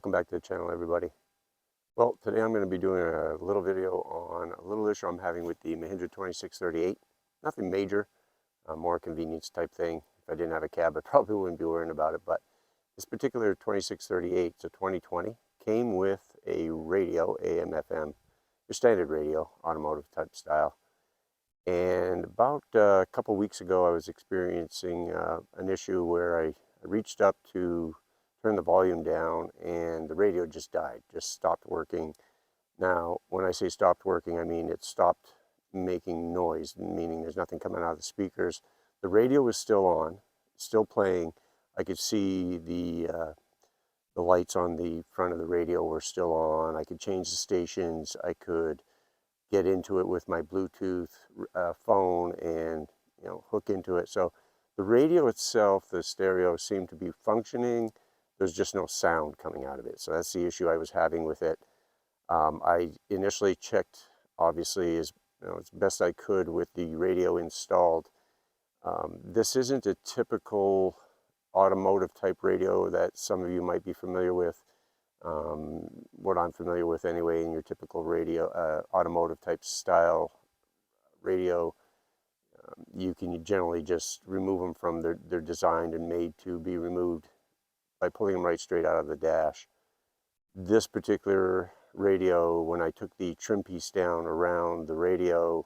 Welcome back to the channel, everybody. Well, today I'm going to be doing a little video on a little issue I'm having with the Mahindra 2638. Nothing major, more convenience type thing. If I didn't have a cab, I probably wouldn't be worrying about it, but this particular 2638, it's a 2020, came with a radio, AM, FM, your standard radio, automotive type style. And about a couple weeks ago, I was experiencing an issue where I reached up to turn the volume down and the radio just died, just stopped working. Now, when I say stopped working, I mean it stopped making noise, meaning there's nothing coming out of the speakers. The radio was still on, still playing. I could see the lights on the front of the radio were still on. I could change the stations. I could get into it with my Bluetooth phone and hook into it. So the radio itself, the stereo, seemed to be functioning. There's just no sound coming out of it. So that's the issue I was having with it. I initially checked, obviously, as best I could with the radio installed. This isn't a typical automotive type radio that some of you might be familiar with. What I'm familiar with anyway, in your typical radio, automotive type style radio, you can generally just remove them from they're designed and made to be removed by pulling them right straight out of the dash. This particular radio, when I took the trim piece down around the radio,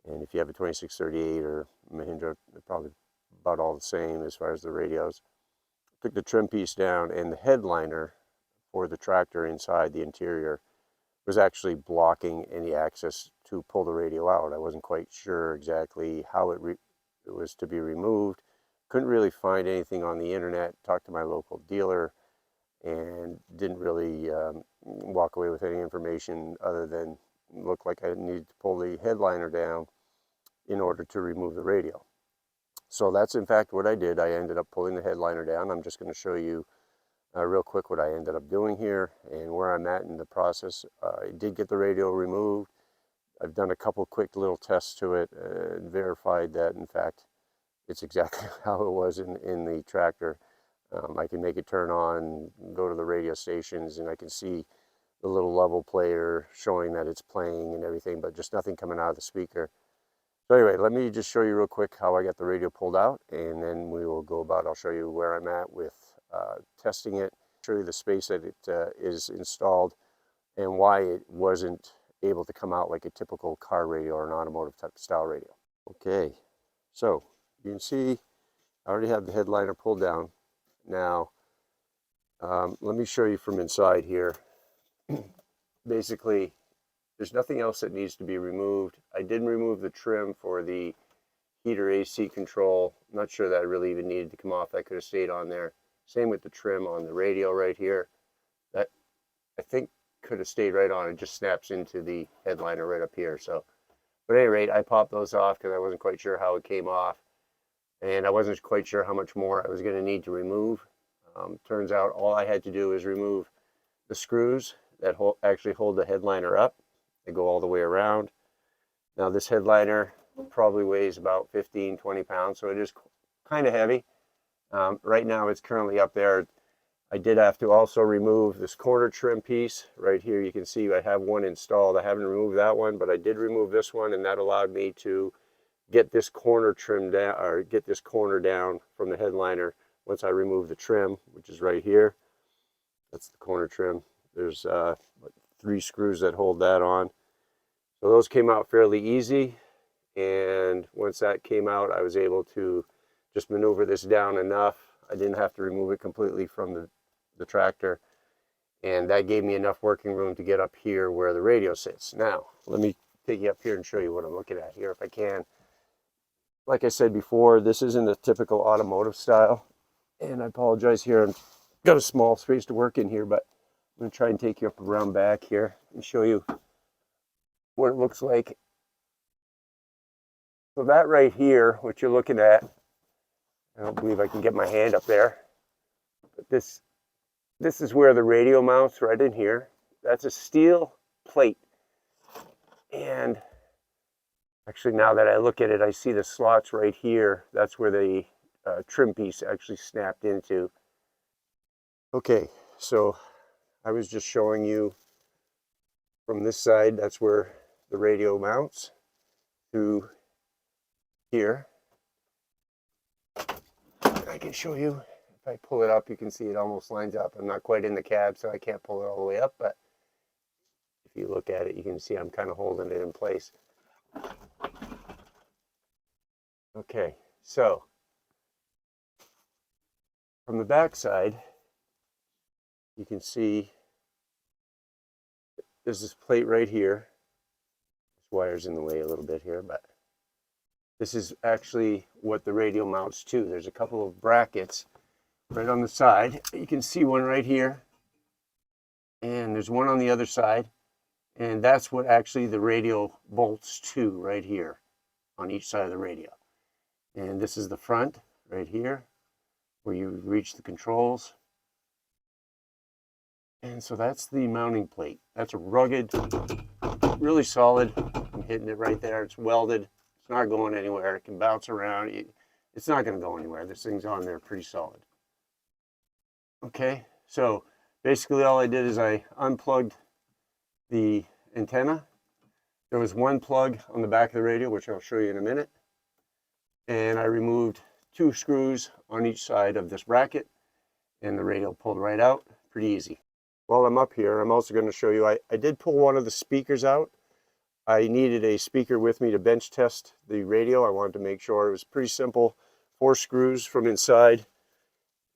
and if you have a 2638 or Mahindra, they're probably about all the same as far as the radios, took the trim piece down and the headliner for the tractor inside the interior was actually blocking any access to pull the radio out. I wasn't quite sure exactly how it was to be removed. Couldn't really find anything on the internet. Talked to my local dealer and didn't really walk away with any information other than looked like I needed to pull the headliner down in order to remove the radio. So that's in fact what I did. I ended up pulling the headliner down. I'm just going to show you real quick what I ended up doing here and where I'm at in the process. I did get the radio removed. I've done a couple quick little tests to it and verified that in fact it's exactly how it was in the tractor. I can make it turn on, go to the radio stations, and I can see the little level player showing that it's playing and everything, but just nothing coming out of the speaker. So anyway, let me just show you real quick how I got the radio pulled out, and then we will go about, I'll show you where I'm at with testing it, show you the space that it is installed, and why it wasn't able to come out like a typical car radio or an automotive type style radio. Okay, so you can see I already have the headliner pulled down. Now, let me show you from inside here. Basically, there's nothing else that needs to be removed. I did remove the trim for the heater AC control. I'm not sure that really even needed to come off. That could have stayed on there. Same with the trim on the radio right here. That, I think, could have stayed right on. It just snaps into the headliner right up here. So, but at any rate, I popped those off because I wasn't quite sure how it came off. And I wasn't quite sure how much more I was going to need to remove. Turns out all I had to do is remove the screws that actually hold the headliner up. They go all the way around. Now this headliner probably weighs about 15-20 pounds, so it is kind of heavy. Right now it's currently up there. I did have to also remove this corner trim piece right here. You can see I have one installed. I haven't removed that one, but I did remove this one, and that allowed me to get this corner trim down, or get this corner down from the headliner once I remove the trim, which is right here. That's the corner trim. There's 3 screws that hold that on. So those came out fairly easy, and once that came out, I was able to just maneuver this down enough. I didn't have to remove it completely from the tractor, and that gave me enough working room to get up here where the radio sits. Now, let me take you up here and show you what I'm looking at here if I can. Like I said before, this isn't a typical automotive style, and I apologize here. I've got a small space to work in here, but I'm going to try and take you up around back here and show you what it looks like. So that right here, what you're looking at, I don't believe I can get my hand up there, but this is where the radio mounts, right in here. That's a steel plate, and actually, now that I look at it, I see the slots right here. That's where the trim piece actually snapped into. Okay, so I was just showing you from this side, that's where the radio mounts, to here. I can show you, if I pull it up, you can see it almost lines up. I'm not quite in the cab, so I can't pull it all the way up, but if you look at it, you can see I'm kind of holding it in place. Okay, so from the back side, you can see there's this plate right here. This wire's in the way a little bit here, but this is actually what the radio mounts to. There's a couple of brackets right on the side. You can see one right here, and there's one on the other side, and that's what actually the radio bolts to right here on each side of the radio. And this is the front right here where you reach the controls. And so that's the mounting plate. That's a rugged, really solid. I'm hitting it right there. It's welded. It's not going anywhere. It can bounce around. It's not going to go anywhere. This thing's on there pretty solid. Okay, so basically all I did is I unplugged the antenna. There was one plug on the back of the radio, which I'll show you in a minute. And I removed 2 screws on each side of this bracket, and the radio pulled right out. Pretty easy. While I'm up here, I'm also going to show you, I did pull one of the speakers out. I needed a speaker with me to bench test the radio. I wanted to make sure. It was pretty simple. 4 screws from inside.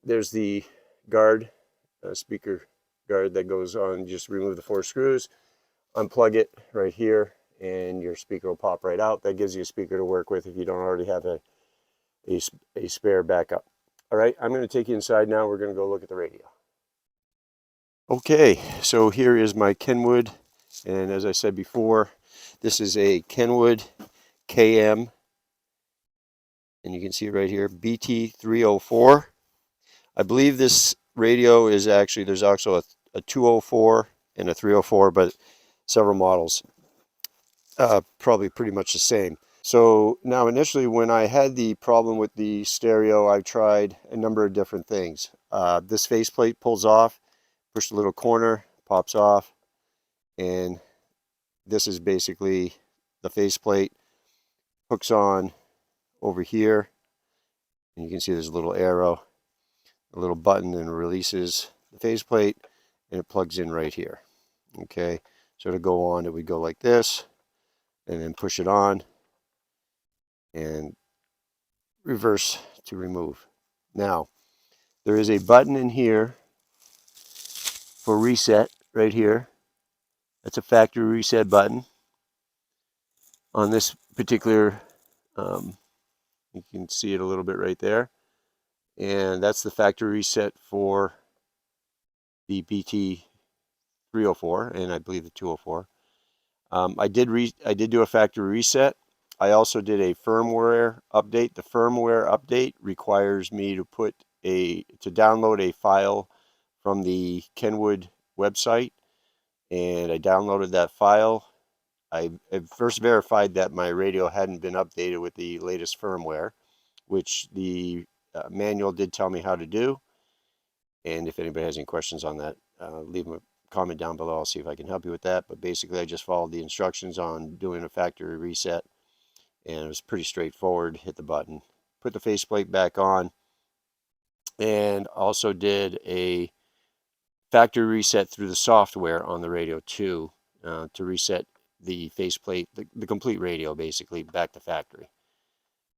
There's the guard, speaker guard that goes on. Just remove the 4 screws, unplug it right here, and your speaker will pop right out. That gives you a speaker to work with if you don't already have a spare backup. All right, I'm going to take you inside now. We're going to go look at the radio. Okay, so here is my Kenwood, and as I said before, this is a Kenwood KM, and you can see it right here, BT 304. I believe this radio is actually, there's also a 204 and a 304, but several models. Probably pretty much the same. So now initially when I had the problem with the stereo, I tried a number of different things. This faceplate pulls off, push the little corner, pops off, and this is basically the faceplate, hooks on over here, and you can see there's a little arrow, a little button, and releases the faceplate, and it plugs in right here. Okay, so to go on, it would go like this, and then push it on, and reverse to remove. Now, there is a button in here for reset right here. That's a factory reset button. On this particular, you can see it a little bit right there. And that's the factory reset for the BT 304 and I believe the 204. I did do a factory reset. I also did a firmware update. The firmware update requires me to download a file from the Kenwood website, and I downloaded that file. I first verified that my radio hadn't been updated with the latest firmware, which the manual did tell me how to do. And if anybody has any questions on that, leave them a comment down below. I'll see if I can help you with that. But basically, I just followed the instructions on doing a factory reset, and it was pretty straightforward. Hit the button, put the faceplate back on, and also did a factory reset through the software on the radio too, to reset the faceplate, the complete radio basically, back to factory.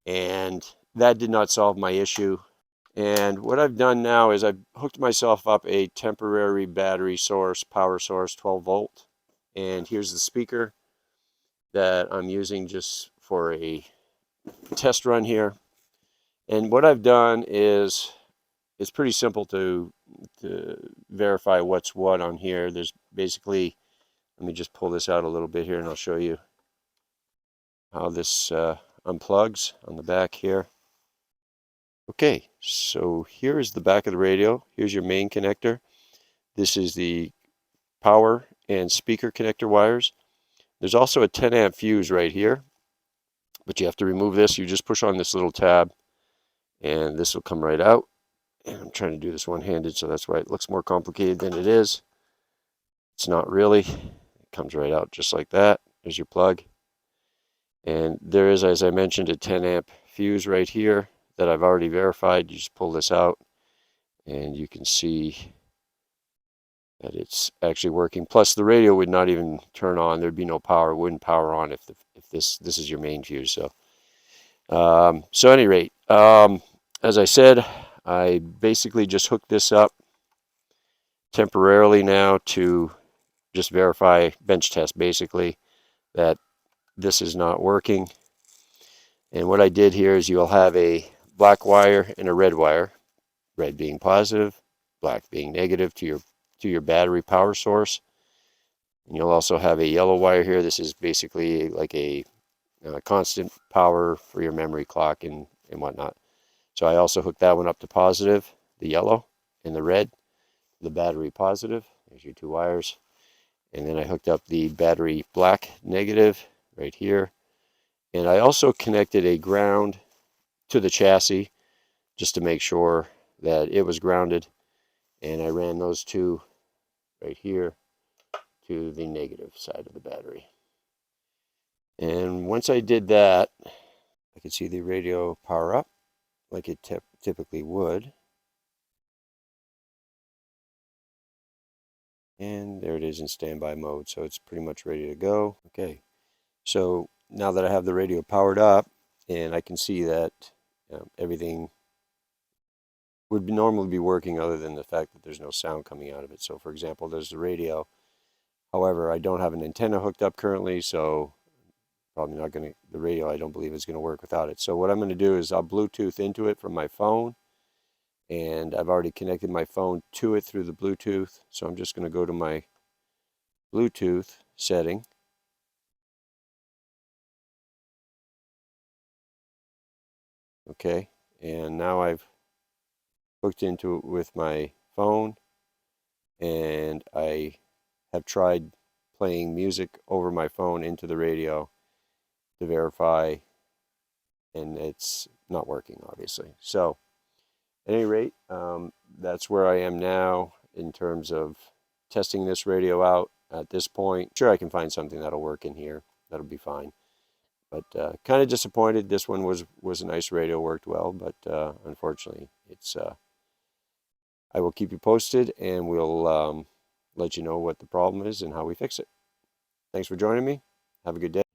And that did not solve my issue. And what I've done now is I've hooked myself up a temporary battery source, power source, 12 volt. And here's the speaker that I'm using just for a test run here. And what I've done is, it's pretty simple to verify what's what on here. There's basically, let me just pull this out a little bit here and I'll show you how this unplugs on the back here. Okay, so here is the back of the radio. Here's your main connector. This is the power and speaker connector wires. There's also a 10 amp fuse right here, but you have to remove this. You just push on this little tab and this will come right out. And I'm trying to do this one-handed, so that's why it looks more complicated than it is. It's not really. It comes right out just like that. There's your plug. And there is, as I mentioned, a 10 amp fuse right here that I've already verified. You just pull this out and you can see that it's actually working. Plus the radio would not even turn on. There'd be no power. It wouldn't power on if this is your main fuse. So at any rate, as I said, I basically just hooked this up temporarily now to just verify, bench test basically, that this is not working. And what I did here is you'll have a black wire and a red wire, red being positive, black being negative to your battery power source. And you'll also have a yellow wire here. This is basically like a constant power for your memory clock and whatnot. So I also hooked that one up to positive, the yellow, and the red, the battery positive. There's your two wires. And then I hooked up the battery black negative right here. And I also connected a ground to the chassis just to make sure that it was grounded. And I ran those two right here to the negative side of the battery. And once I did that, I could see the radio power up like it typically would. And there it is in standby mode, so it's pretty much ready to go. Okay, so now that I have the radio powered up and I can see that everything would normally be working other than the fact that there's no sound coming out of it. So for example, there's the radio. However, I don't have an antenna hooked up currently, so probably not going to, the radio I don't believe is going to work without it. So what I'm going to do is I'll Bluetooth into it from my phone, and I've already connected my phone to it through the Bluetooth. So I'm just going to go to my Bluetooth setting. Okay, and now I've hooked into it with my phone, and I have tried playing music over my phone into the radio to verify, and it's not working, obviously. So at any rate, that's where I am now in terms of testing this radio out at this point. Sure, I can find something that'll work in here. That'll be fine. But kind of disappointed. This one was a nice radio, worked well, but unfortunately, it's. I will keep you posted, and we'll let you know what the problem is and how we fix it. Thanks for joining me. Have a good day.